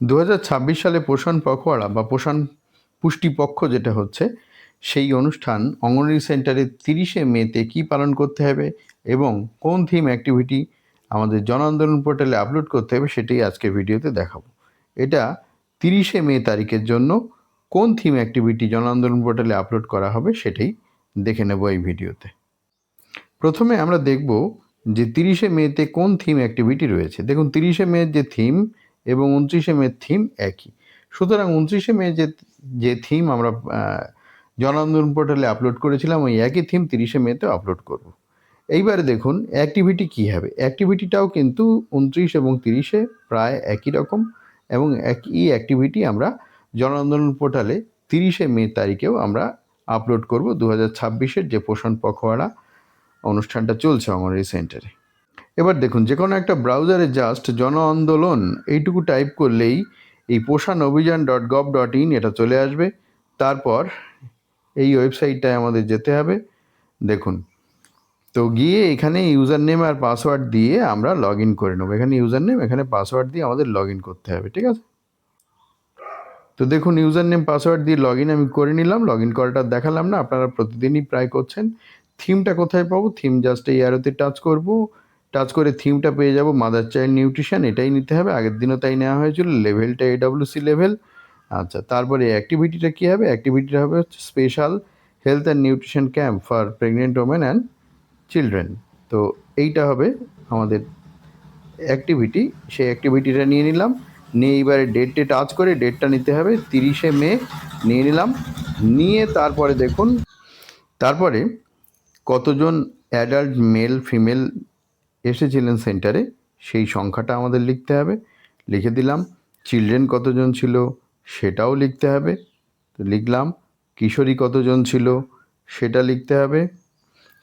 2026 সালে পোষণ পখওয়াড়া বা পোষণ পুষ্টি পক্ষ যেটা হচ্ছে, সেই অনুষ্ঠান অঙ্গনওয়াড়ি সেন্টারে 30শে মেতে কী পালন করতে হবে এবং কোন থিম অ্যাক্টিভিটি আমাদের জন আন্দোলন পোর্টালে আপলোড করতে হবে সেটাই আজকে ভিডিওতে দেখাবো। এটা 30শে মে তারিখের জন্য কোন থিম অ্যাক্টিভিটি জন আন্দোলন পোর্টালে আপলোড করা হবে সেটাই দেখে নেব এই ভিডিওতে। প্রথমে আমরা দেখব যে 30শে মেতে কোন থিম অ্যাক্টিভিটি রয়েছে। দেখুন 30শে মের যে থিম এবং 29শে মের থিম একই। সুতরাং 29শে মে যে থিম আমরা জন আন্দোলন পোর্টালে আপলোড করেছিলাম ওই একই থিম 30শে মেতেও আপলোড করব। এইবারে দেখুন অ্যাক্টিভিটি কী হবে। অ্যাক্টিভিটিটাও কিন্তু 29 এবং 30শে প্রায় একই রকম এবং একই অ্যাক্টিভিটি আমরা জন আন্দোলন পোর্টালে 30শে মে তারিখেও আমরা আপলোড করব 2026-এর যে পোষণ পখওয়াড়া অনুষ্ঠানটা চলছে অঙ্গনওয়াড়ি সেন্টারে। এবার দেখুন যে কোনো একটা ব্রাউজারে জাস্ট জন আন্দোলন এইটুকু টাইপ করলেই এই poshanobhijan.gov.in এটা চলে আসবে। তারপর এই ওয়েবসাইটটায় আমাদের যেতে হবে। দেখুন, তো গিয়ে এখানে ইউজার নেম আর পাসওয়ার্ড দিয়ে আমরা লগ ইন করে নেবো। এখানে ইউজার নেম, এখানে পাসওয়ার্ড দিয়ে আমাদের লগ ইন করতে হবে, ঠিক আছে? তো দেখুন ইউজার নেম পাসওয়ার্ড দিয়ে লগ ইন আমি করে নিলাম। লগ ইন করাটা দেখালাম না, আপনারা প্রতিদিনই প্রায় করছেন। থিমটা কোথায় পাবো? থিম জাস্ট এই অ্যারোতে টাচ করব, টাচ করে থিমটা পেয়ে যাব মাদার চাইল্ড নিউট্রিশন, এটাই নিতে হবে। আগের দিনও তাই নেওয়া হয়েছিল। লেভেলটা AWC লেভেল। আচ্ছা, তারপরে অ্যাক্টিভিটিটা কী হবে? অ্যাক্টিভিটিটা হবে হচ্ছে special health and nutrition camp for pregnant women and children. তো এইটা হবে আমাদের অ্যাক্টিভিটি। সেই অ্যাক্টিভিটিটা নিয়ে নিলাম। নিয়ে এবারে ডেটে টাচ করে ডেটটা নিতে হবে 30শে মে নিয়ে নিলাম। নিয়ে তারপরে দেখুন, তারপরে কতজন অ্যাডাল্ট মেল ফিমেল এসেছিলেন সেন্টারে সেই সংখ্যাটা আমাদের লিখতে হবে। লিখে দিলাম। চিলড্রেন কতজন ছিল সেটাও লিখতে হবে, তো লিখলাম। কিশোরী কতজন ছিল সেটা লিখতে হবে,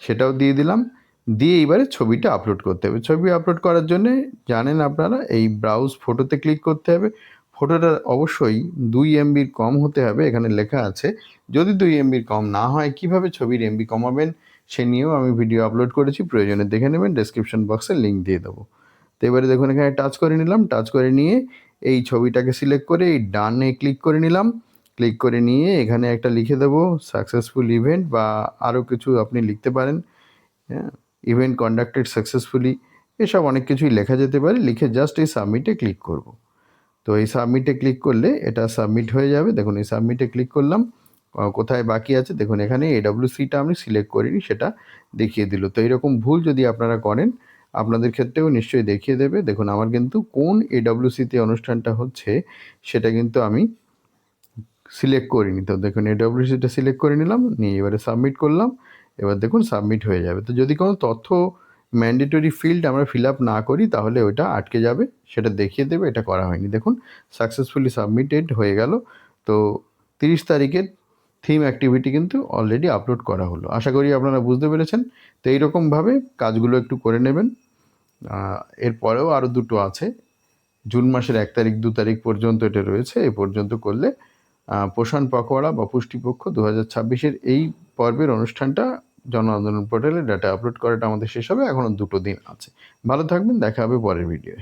সেটাও দিয়ে দিলাম। দিয়ে এবারে ছবিটা আপলোড করতে হবে। ছবি আপলোড করার জন্যে জানেন আপনারা এই ব্রাউজ ফটোতে ক্লিক করতে হবে। ফটোটা অবশ্যই 2 MBর কম হতে হবে, এখানে লেখা আছে। যদি 2 MBর কম না হয় কীভাবে ছবির MB কমাবেন সে নিয়েও আমি ভিডিও আপলোড করেছি, প্রয়োজনে দেখে নেবেন, ডেসক্রিপশন বক্সে লিঙ্ক দিয়ে দেবো। তো এবারে দেখুন এখানে টাচ করে নিলাম। টাচ করে নিয়ে এই ছবিটাকে সিলেক্ট করে এই ডানে ক্লিক করে নিলাম। ক্লিক করে নিয়ে এখানে একটা লিখে দেবো সাকসেসফুল ইভেন্ট বা আরও কিছু আপনি লিখতে পারেন। হ্যাঁ, ইভেন্ট কন্ডাক্টেড সাকসেসফুলি, এসব অনেক কিছুই লেখা যেতে পারে। লিখে জাস্ট এই সাবমিটে ক্লিক করব। তো এই সাবমিটে ক্লিক করলে এটা সাবমিট হয়ে যাবে। দেখুন এই সাবমিটে ক্লিক করলাম। কোথায় বাকি আছে দেখুন, এখানে AWCটা আমি সিলেক্ট করিনি, সেটা দেখিয়ে দিল। তো এইরকম ভুল যদি আপনারা করেন আপনাদের ক্ষেত্রেও নিশ্চয়ই দেখিয়ে দেবে। দেখুন আমার কিন্তু কোন AWCতে অনুষ্ঠানটা হচ্ছে সেটা কিন্তু আমি সিলেক্ট করিনি। তো দেখুন AWCটা সিলেক্ট করে নিলাম, নিয়ে এবারে সাবমিট করলাম। এবার দেখুন সাবমিট হয়ে যাবে। তো যদি কোনো তথ্য ম্যান্ডেটরি ফিল্ড আমরা ফিল আপ না করি তাহলে ওইটা আটকে যাবে, সেটা দেখিয়ে দেবে। এটা করা হয়নি। দেখুন সাকসেসফুলি সাবমিটেড হয়ে গেল। তো 30 তারিখের থিম অ্যাক্টিভিটি কিন্তু অলরেডি আপলোড করা হলো। আশা করি আপনারা বুঝতে পেরেছেন। তো এইরকমভাবে কাজগুলো একটু করে নেবেন। এরপরেও আরও দুটো আছে। জুন মাসের 1 তারিখ 2 তারিখ পর্যন্ত এটা রয়েছে। এই পর্যন্ত করলে পোষণ পখওয়াড়া বা পুষ্টিপক্ষ 2026-এর এই পর্বের অনুষ্ঠানটা জন আন্দোলন পোর্টালে ডাটা আপলোড করাটা আমাদের শেষ হবে। এখনও 2 দিন আছে। ভালো থাকবেন, দেখা হবে পরের ভিডিওয়ে।